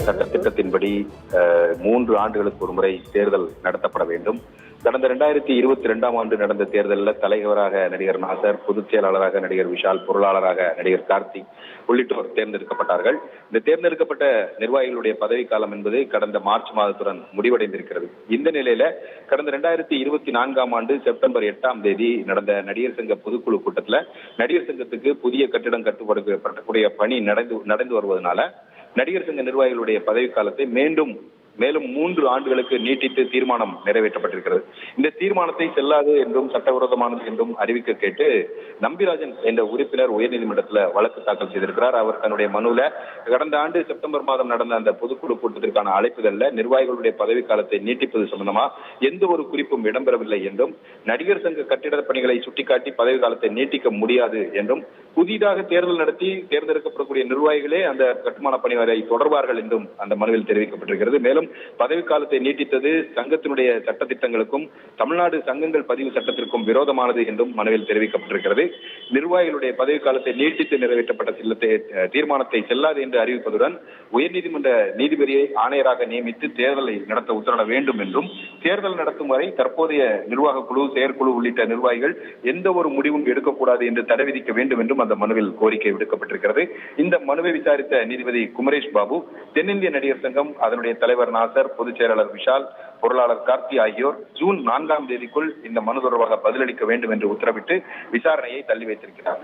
சட்டத்திட்டத்தின்படி 3 ஆண்டுகளுக்கு ஒரு முறை தேர்தல் நடத்தப்பட வேண்டும். கடந்த 2022ஆம் ஆண்டு நடந்த தேர்தலில் தலைவராக நடிகர் நாசர், பொதுச் செயலாளராக நடிகர் விஷால், பொருளாளராக நடிகர் கார்த்திக் உள்ளிட்டோர் தேர்ந்தெடுக்கப்பட்டார்கள். இந்த தேர்ந்தெடுக்கப்பட்ட நிர்வாகிகளுடைய பதவிக்காலம் என்பது கடந்த மார்ச் மாதத்துடன் முடிவடைந்திருக்கிறது. இந்த நிலையில கடந்த 2024ஆம் ஆண்டு செப்டம்பர் 8ஆம் தேதி நடந்த நடிகர் சங்க பொதுக்குழு கூட்டத்தில் நடிகர் சங்கத்துக்கு புதிய கட்டிடம் கட்டப்படக்கூடிய பணி நடந்து வருவதனால நடிகர் சங்க நிர்வாகிகளுடைய பதவிக்காலத்தை மேலும் 3 ஆண்டுகளுக்கு நீட்டித்து தீர்மானம் நிறைவேற்றப்பட்டிருக்கிறது. இந்த தீர்மானத்தை செல்லாது என்றும் சட்டவிரோதமானது என்றும் அறிவிக்க கேட்டு நம்பிராஜன் என்ற உறுப்பினர் உயர்நீதிமன்றத்தில் வழக்கு தாக்கல் செய்திருக்கிறார். அவர் தன்னுடைய மனுவில் கடந்த ஆண்டு செப்டம்பர் மாதம் நடந்த அந்த பொதுக்குழு கூட்டத்திற்கான அழைப்புதல்ல நிர்வாகிகளுடைய பதவிக்காலத்தை நீட்டிப்பது சம்பந்தமா எந்த ஒரு குறிப்பும் இடம்பெறவில்லை என்றும், நடிகர் சங்க கட்டிட பணிகளை சுட்டிக்காட்டி பதவிக்காலத்தை நீட்டிக்க முடியாது என்றும், புதிதாக தேர்தல் நடத்தி தேர்ந்தெடுக்கப்படக்கூடிய நிர்வாகிகளே அந்த கட்டுமான பணி வரை தொடர்வார்கள் என்றும் அந்த மனுவில் தெரிவிக்கப்பட்டிருக்கிறது. மேலும் பதவிக்காலத்தை நீட்டித்தது சங்கத்தினுடைய சட்டத்திட்டங்களுக்கும் தமிழ்நாடு சங்கங்கள் பதிவு சட்டத்திற்கும் விரோதமானது என்றும் மனுவில் தெரிவிக்கப்பட்டிருக்கிறது. நிர்வாகிகளுடைய பதவிக்காலத்தை நீட்டித்து நிறைவேற்றப்பட்ட தீர்மானத்தை செல்லாது என்று அறிவிப்பதுடன் உயர்நீதிமன்ற நீதிபதியை ஆணையராக நியமித்து தேர்தலை நடத்த உத்தரவிட வேண்டும் என்றும், தேர்தல் நடத்தும் வரை தற்போதைய நிர்வாக குழு, செயற்குழு உள்ளிட்ட நிர்வாகிகள் எந்த ஒரு முடிவும் எடுக்கக்கூடாது என்று தடை விதிக்க வேண்டும் என்றும் அந்த மனுவில் கோரிக்கை விடுக்கப்பட்டிருக்கிறது. இந்த மனுவை விசாரித்த நீதிபதி குமரேஷ் பாபு, தென்னிந்திய நடிகர் சங்கம், அதனுடைய தலைவர் நாசர், பொதுச் செயலாளர் விஷால், பொருளாளர் கார்த்தி ஆகியோர் ஜூன் 4ஆம் தேதிக்குள் இந்த மனு தொடர்பாக பதிலளிக்க வேண்டும் என்று உத்தரவிட்டு விசாரணையை தள்ளி வைத்திருக்கிறார்.